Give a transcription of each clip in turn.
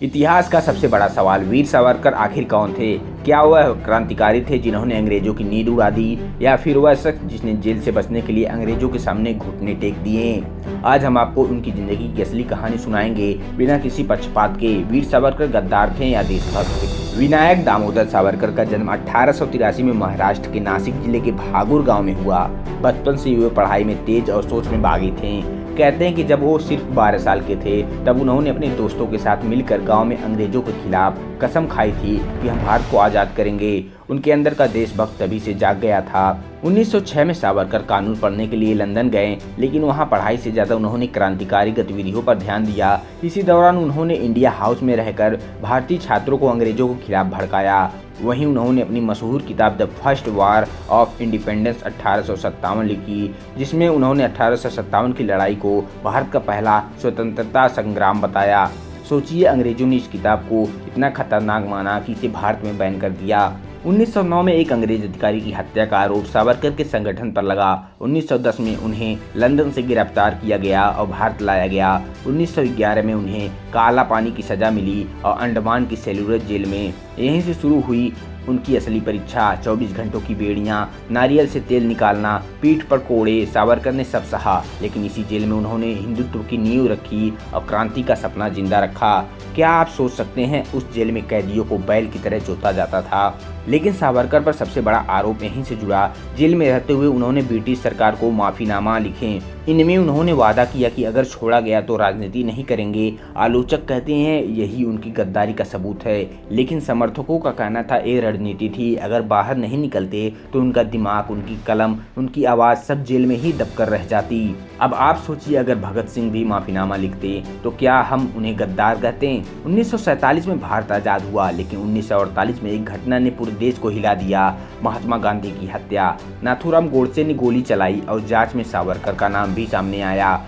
इतिहास का सबसे बड़ा सवाल, वीर सावरकर आखिर कौन थे? क्या वह क्रांतिकारी थे जिन्होंने अंग्रेजों की नींद उड़ा दी, या फिर वह शख्स जिसने जेल से बचने के लिए अंग्रेजों के सामने घुटने टेक दिए? आज हम आपको उनकी जिंदगी की असली कहानी सुनाएंगे, बिना किसी पक्षपात के। वीर सावरकर गद्दार थे या देशभक्त? विनायक दामोदर सावरकर का जन्म 1883 में महाराष्ट्र के नासिक जिले के भागुर गांव में हुआ। बचपन से वे पढ़ाई में तेज और सोच में बागी थे। कहते हैं कि जब वो सिर्फ 12 साल के थे, तब उन्होंने अपने दोस्तों के साथ मिलकर गांव में अंग्रेजों के खिलाफ कसम खाई थी कि हम भारत को आज़ाद करेंगे। उनके अंदर का देशभक्त तभी से जाग गया था। 1906 में सावरकर कानून पढ़ने के लिए लंदन गए, लेकिन वहां पढ़ाई से ज़्यादा उन्होंने क्रांतिकारी गतिविधियों पर ध्यान दिया। इसी दौरान उन्होंने इंडिया हाउस में रहकर भारतीय छात्रों को अंग्रेजों के खिलाफ भड़काया। वहीं उन्होंने अपनी मशहूर किताब the first war of independence 1857 लिखी, जिसमें उन्होंने 1857 की लड़ाई को भारत का पहला स्वतंत्रता संग्राम बताया। सोचिए, अंग्रेजों ने इस किताब को इतना खतरनाक माना कि इसे भारत में बैन कर दिया। 1909 में एक अंग्रेज अधिकारी की हत्या का आरोप सावरकर के संगठन पर लगा। 1910 में उन्हें लंदन से गिरफ्तार किया गया और भारत लाया गया। 1911 में उन्हें काला पानी की सजा मिली और अंडमान की सेलुलर जेल में। यहीं से शुरू हुई उनकी असली परीक्षा। 24 घंटों की बेड़ियां, नारियल से तेल निकालना, पीठ पर कोड़े। सावरकर ने सब सहा, लेकिन इसी जेल में उन्होंने हिंदुत्व की नींव रखी और क्रांति का सपना जिंदा रखा। क्या आप सोच सकते हैं, उस जेल में कैदियों को बैल की तरह जोता जाता था? लेकिन सावरकर पर सबसे बड़ा आरोप यहीं से जुड़ा। जेल में रहते हुए उन्होंने ब्रिटिश सरकार को माफीनामा लिखे। इनमें उन्होंने वादा किया कि अगर छोड़ा गया तो राजनीति नहीं करेंगे। आलोचक कहते हैं यही उनकी गद्दारी का सबूत है, लेकिन समर्थकों का कहना था ये रणनीति थी। अगर बाहर नहीं निकलते तो उनका दिमाग, उनकी कलम, उनकी आवाज़ सब जेल में ही दबकर रह जाती। अब आप सोचिए, अगर भगत सिंह भी माफीनामा लिखते तो क्या हम उन्हें गद्दार कहते? 1947 में भारत आज़ाद हुआ, लेकिन 1948 में एक घटना ने पूरे देश को हिला दिया। महात्मा गांधी की हत्या। नाथूराम गोडसे ने गोली चलाई और जांच में सावरकर का नाम भी सामने आया।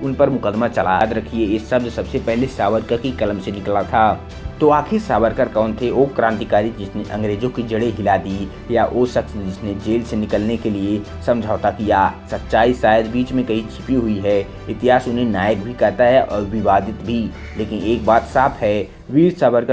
उन पर मुकदमा चला। याद रखिए, ये शब्द सबसे पहले सावरकर की कलम से निकला था। तो आखिर सावरकर कौन थे? वो क्रांतिकारी जिसने अंग्रेजों की जड़ें हिला दी, या वो शख्स जिसने जेल से निकलने के लिए समझौता किया? सच्चाई शायद बीच में कहीं छिपी हुई है। इतिहास उन्हें नायक भी कहता है और विवादित भी, लेकिन एक बात साफ है, वीर सावरकर